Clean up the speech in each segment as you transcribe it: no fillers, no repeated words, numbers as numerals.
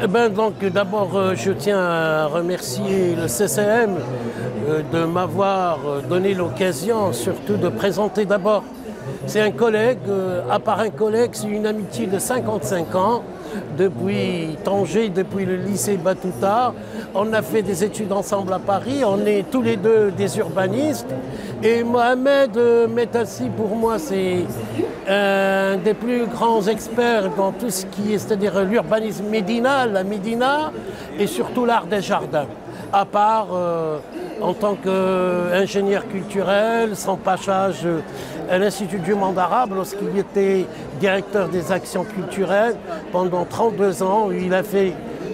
Eh ben, donc d'abord, je tiens à remercier le CCM de m'avoir donné l'occasion surtout de présenter d'abord. C'est un collègue, à part un collègue, c'est une amitié de 55 ans, depuis Tanger, depuis le lycée Batouta. On a fait des études ensemble à Paris, on est tous les deux des urbanistes. Et Mohamed Metassi, pour moi, c'est un des plus grands experts dans tout ce qui est, c'est-à-dire l'urbanisme médina, la médina, et surtout l'art des jardins. À part en tant qu'ingénieur culturel, son passage à l'Institut du monde arabe, lorsqu'il était directeur des actions culturelles pendant 32 ans, il a fait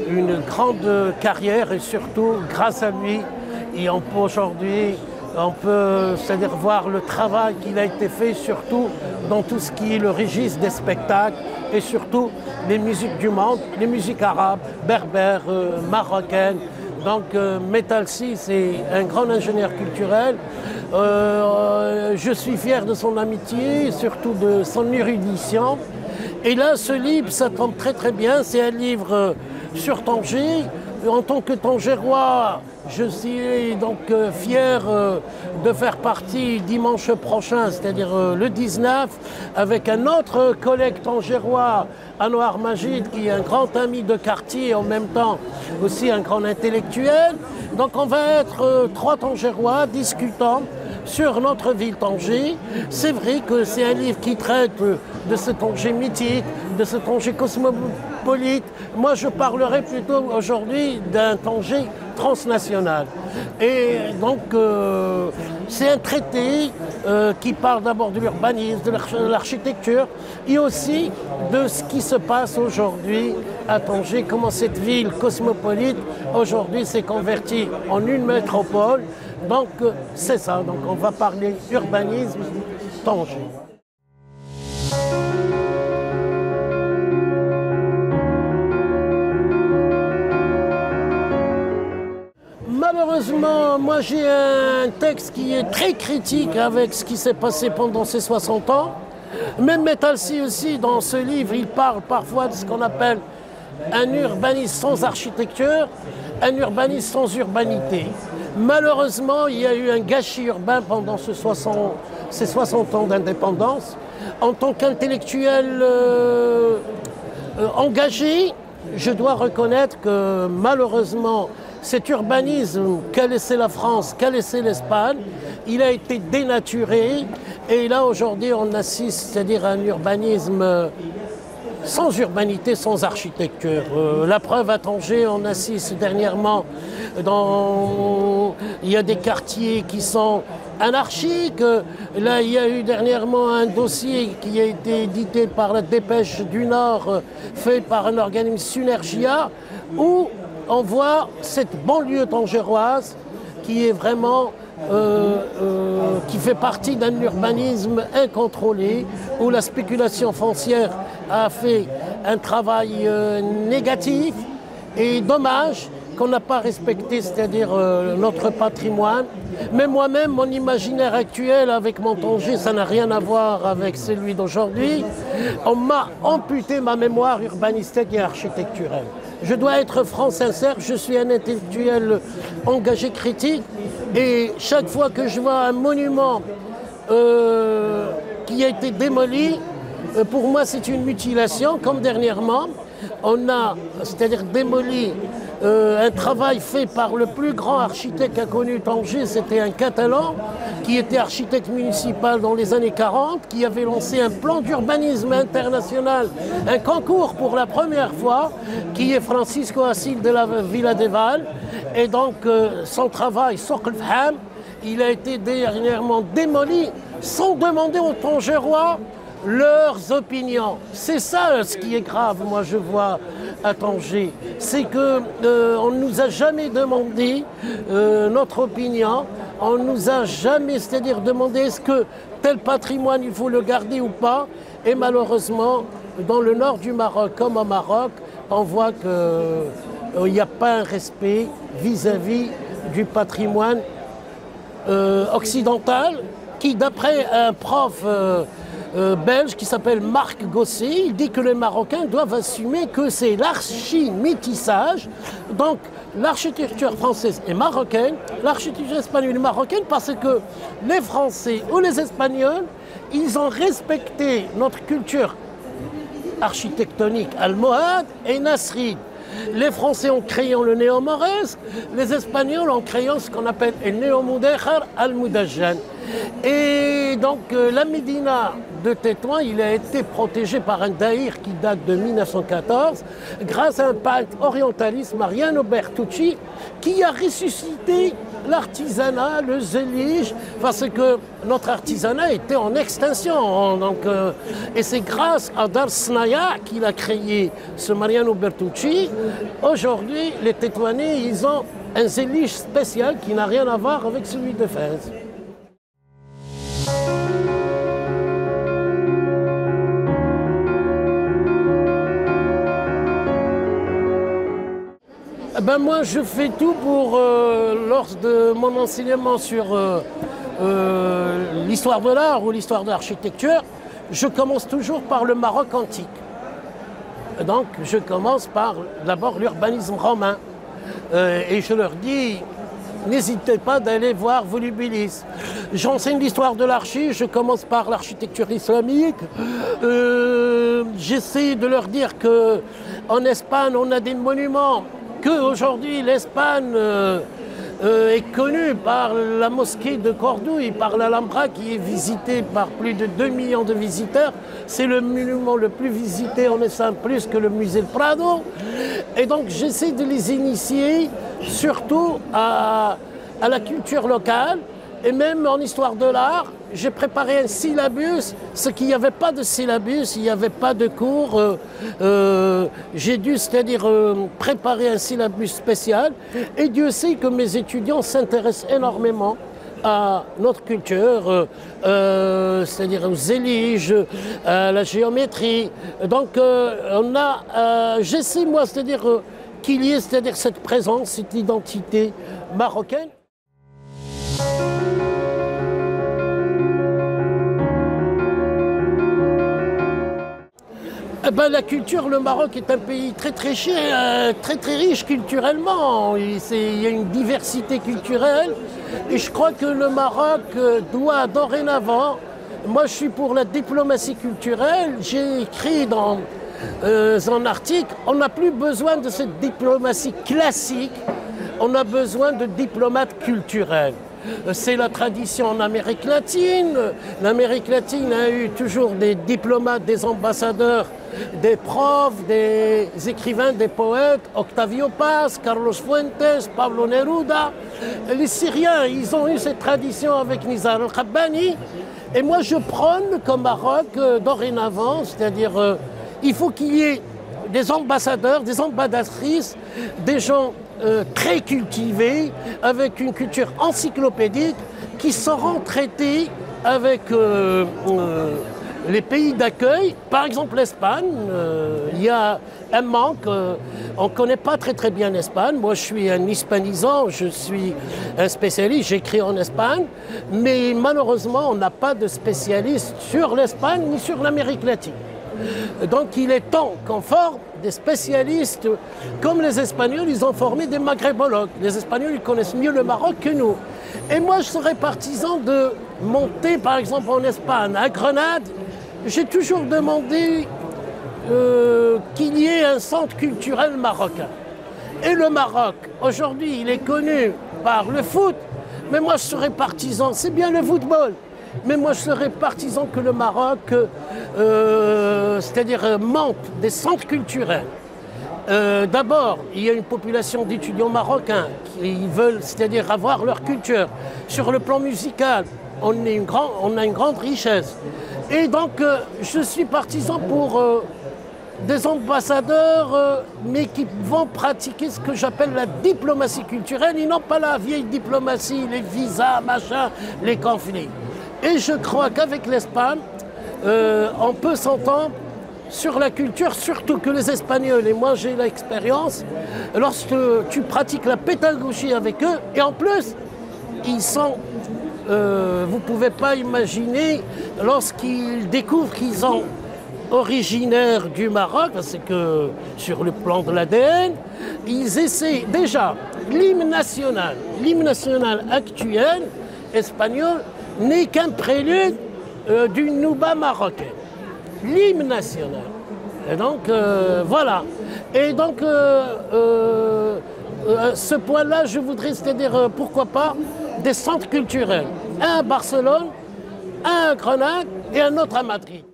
une grande carrière et surtout, grâce à lui, et aujourd'hui, on peut c'est-à-dire voir le travail qu'il a été fait, surtout dans tout ce qui est le registre des spectacles et surtout les musiques du monde, les musiques arabes, berbères, marocaines. Donc Metalsi, c'est un grand ingénieur culturel. Je suis fier de son amitié, surtout de son érudition. Et là, ce livre, ça tombe très très bien. C'est un livre sur Tanger. En tant que Tangérois, je suis donc fier de faire partie dimanche prochain, c'est-à-dire le 19, avec un autre collègue tangérois, Anouar Majid, qui est un grand ami de quartier et en même temps aussi un grand intellectuel. Donc on va être trois Tangérois discutant sur notre ville Tanger. C'est vrai que c'est un livre qui traite de ce Tanger mythique, de ce Tanger cosmopolite. Moi, je parlerai plutôt aujourd'hui d'un Tanger transnational. Et donc, c'est un traité qui parle d'abord de l'urbanisme, de l'architecture et aussi de ce qui se passe aujourd'hui à Tanger, comment cette ville cosmopolite aujourd'hui s'est convertie en une métropole. Donc, c'est ça. Donc, on va parler urbanisme Tanger. Malheureusement, moi j'ai un texte qui est très critique avec ce qui s'est passé pendant ces 60 ans. Même Metalsi aussi, dans ce livre, il parle parfois de ce qu'on appelle un urbanisme sans architecture, un urbanisme sans urbanité. Malheureusement, il y a eu un gâchis urbain pendant ces 60 ans d'indépendance. En tant qu'intellectuel engagé, je dois reconnaître que malheureusement, cet urbanisme qu'a laissé la France, qu'a laissé l'Espagne, il a été dénaturé. Et là, aujourd'hui, on assiste, c'est-à-dire à un urbanisme sans urbanité, sans architecture. La preuve à Tanger, on assiste dernièrement, il y a des quartiers qui sont anarchiques. Là, il y a eu dernièrement un dossier qui a été édité par la Dépêche du Nord, fait par un organisme Synergia, où on voit cette banlieue tangéroise qui est vraiment, qui fait partie d'un urbanisme incontrôlé, où la spéculation foncière a fait un travail négatif et dommage qu'on n'a pas respecté, c'est-à-dire notre patrimoine. Mais moi-même, mon imaginaire actuel avec mon Tanger, ça n'a rien à voir avec celui d'aujourd'hui. On m'a amputé ma mémoire urbanistique et architecturelle. Je dois être franc, sincère, je suis un intellectuel engagé, critique, et chaque fois que je vois un monument qui a été démoli, pour moi c'est une mutilation, comme dernièrement, on a, c'est-à-dire démoli un travail fait par le plus grand architecte qu'a connu Tanger, c'était un Catalan qui était architecte municipal dans les années 40, qui avait lancé un plan d'urbanisme international, un concours pour la première fois, qui est Francisco Assis de la Villa de Val. Et donc son travail, Souk el Fham, il a été dernièrement démoli sans demander aux Tangérois leurs opinions. C'est ça ce qui est grave, moi je vois à Tanger. C'est qu'on ne nous a jamais demandé notre opinion. On ne nous a jamais, c'est-à-dire demandé est-ce que tel patrimoine il faut le garder ou pas. Et malheureusement, dans le nord du Maroc comme au Maroc, on voit qu'il n'y a pas un respect vis-à-vis du patrimoine occidental qui, d'après un prof belge qui s'appelle Marc Gosset. Il dit que les Marocains doivent assumer que c'est l'archi-métissage, donc l'architecture française et marocaine, l'architecture espagnole et marocaine, parce que les Français ou les Espagnols, ils ont respecté notre culture architectonique almohade et nasride. Les Français ont créé le néo-mauresque, les Espagnols ont créé ce qu'on appelle le néo-moudéjar al-Moudajjan. Et donc la Médina de Tétouan, il a été protégé par un daïr qui date de 1914, grâce à un peintre orientaliste, Mariano Bertucci, qui a ressuscité l'artisanat, le zélige, parce que notre artisanat était en extinction. Et c'est grâce à Dar Snaya qu'il a créé ce Mariano Bertucci. Aujourd'hui, les Tétouanais, ils ont un zélige spécial qui n'a rien à voir avec celui de Fès. Ben moi, je fais tout pour, lors de mon enseignement sur l'histoire de l'art ou l'histoire de l'architecture, je commence toujours par le Maroc antique. Donc, je commence par d'abord l'urbanisme romain. Et je leur dis, n'hésitez pas d'aller voir Volubilis. J'enseigne l'histoire de l'archi, je commence par l'architecture islamique. J'essaie de leur dire qu'en Espagne, on a des monuments, qu'aujourd'hui l'Espagne est connue par la mosquée de Cordoue, par l'Alhambra qui est visitée par plus de 2 millions de visiteurs. C'est le monument le plus visité en Espagne, plus que le musée de Prado. Et donc j'essaie de les initier surtout à la culture locale. Et même en histoire de l'art, j'ai préparé un syllabus, ce qu'il n'y avait pas de syllabus, il n'y avait pas de cours. J'ai dû, c'est-à-dire préparer un syllabus spécial. Et Dieu sait que mes étudiants s'intéressent énormément à notre culture, c'est-à-dire aux zéliges, à la géométrie. Donc j'essaie moi, c'est-à-dire qu'il y ait, c'est-à-dire cette présence, cette identité marocaine. Ben, la culture, le Maroc est un pays très riche culturellement. Il y a une diversité culturelle et je crois que le Maroc doit dorénavant, moi je suis pour la diplomatie culturelle, j'ai écrit dans un article, on n'a plus besoin de cette diplomatie classique, on a besoin de diplomates culturels. C'est la tradition en Amérique latine. L'Amérique latine a eu toujours des diplomates, des ambassadeurs, des profs, des écrivains, des poètes, Octavio Paz, Carlos Fuentes, Pablo Neruda. Les Syriens, ils ont eu cette tradition avec Nizar el-Khabbani. Et moi, je prône qu'au Maroc, dorénavant, c'est-à-dire il faut qu'il y ait des ambassadeurs, des ambassadrices, des gens très cultivés, avec une culture encyclopédique, qui sauront traiter avec les pays d'accueil. Par exemple l'Espagne, il y a un manque, on ne connaît pas très bien l'Espagne. Moi je suis un hispanisant, je suis un spécialiste, j'écris en Espagne, mais malheureusement on n'a pas de spécialiste sur l'Espagne ni sur l'Amérique latine. Donc il est temps qu'on forme des spécialistes, comme les Espagnols, ils ont formé des maghrébologues. Les Espagnols, ils connaissent mieux le Maroc que nous. Et moi, je serais partisan de monter, par exemple, en Espagne, à Grenade. J'ai toujours demandé qu'il y ait un centre culturel marocain. Et le Maroc, aujourd'hui, il est connu par le foot, mais moi, je serais partisan, c'est bien le football. Mais moi, je serais partisan que le Maroc, c'est-à-dire monte des centres culturels. D'abord, il y a une population d'étudiants marocains qui veulent, c'est-à-dire avoir leur culture. Sur le plan musical, on a une grande richesse. Et donc, je suis partisan pour des ambassadeurs, mais qui vont pratiquer ce que j'appelle la diplomatie culturelle, et non pas la vieille diplomatie, les visas, machin, les conflits. Et je crois qu'avec l'Espagne, on peut s'entendre sur la culture, surtout que les Espagnols, et moi j'ai l'expérience, lorsque tu pratiques la pédagogie avec eux, et en plus, ils sont vous ne pouvez pas imaginer lorsqu'ils découvrent qu'ils sont originaires du Maroc, parce que sur le plan de l'ADN, ils essaient déjà l'hymne national actuel espagnol n'est qu'un prélude d'une nouba marocaine. L'hymne national. Et donc, voilà. Et donc, ce point-là, je voudrais, c'est-à-dire, pourquoi pas, des centres culturels. Un à Barcelone, un à Grenade et un autre à Madrid.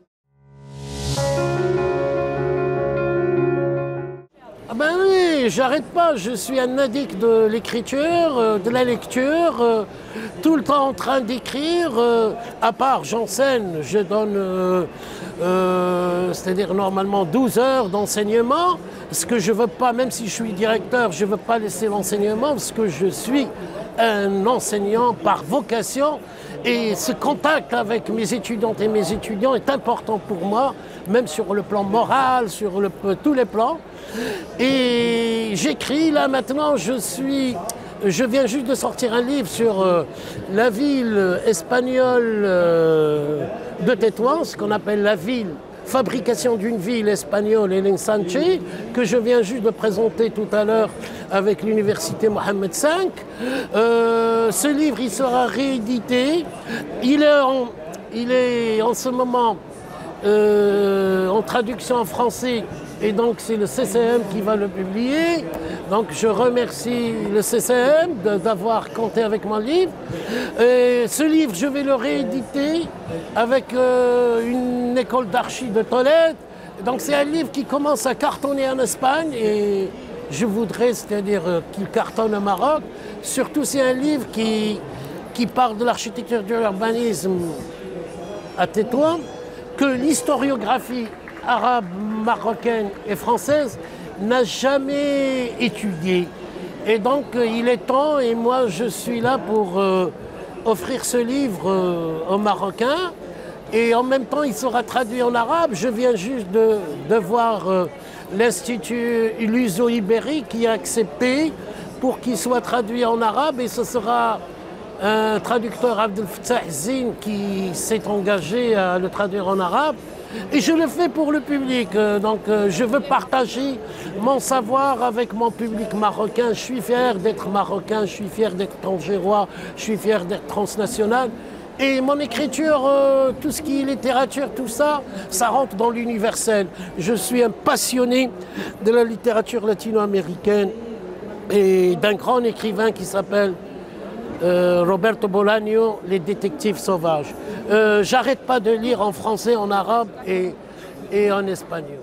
Ah ben oui, j'arrête pas, je suis un addict de l'écriture, de la lecture, tout le temps en train d'écrire, à part j'enseigne, je donne, c'est-à-dire normalement 12 heures d'enseignement, ce que je veux pas, même si je suis directeur, je veux pas laisser l'enseignement, parce que je suis un enseignant par vocation, et ce contact avec mes étudiantes et mes étudiants est important pour moi, même sur le plan moral, sur tous les plans. Et j'écris, là maintenant, je viens juste de sortir un livre sur la ville espagnole de Tétouan, ce qu'on appelle la ville, fabrication d'une ville espagnole, El Ensanche, que je viens juste de présenter tout à l'heure avec l'université Mohammed V. Ce livre, il sera réédité. Il est en ce moment en traduction en français, et donc c'est le CCM qui va le publier. Donc je remercie le CCM d'avoir compté avec mon livre. Et ce livre, je vais le rééditer avec une école d'archi de Tolède. Donc c'est un livre qui commence à cartonner en Espagne, et je voudrais, c'est-à-dire qu'il cartonne au Maroc. Surtout c'est un livre qui parle de l'architecture de l'urbanisme à Tétouan, que l'historiographie arabe, marocaine et française n'a jamais étudié. Et donc il est temps, et moi je suis là pour offrir ce livre aux Marocains, et en même temps il sera traduit en arabe. Je viens juste de voir l'Institut luso-ibérique qui a accepté pour qu'il soit traduit en arabe, et ce sera un traducteur, Abdel Fattah Zine, qui s'est engagé à le traduire en arabe. Et je le fais pour le public, donc je veux partager mon savoir avec mon public marocain. Je suis fier d'être marocain, je suis fier d'être tangérois, je suis fier d'être transnational. Et mon écriture, tout ce qui est littérature, tout ça, ça rentre dans l'universel. Je suis un passionné de la littérature latino-américaine et d'un grand écrivain qui s'appelle Roberto Bolaño, Les détectives sauvages. J'arrête pas de lire en français, en arabe et en espagnol.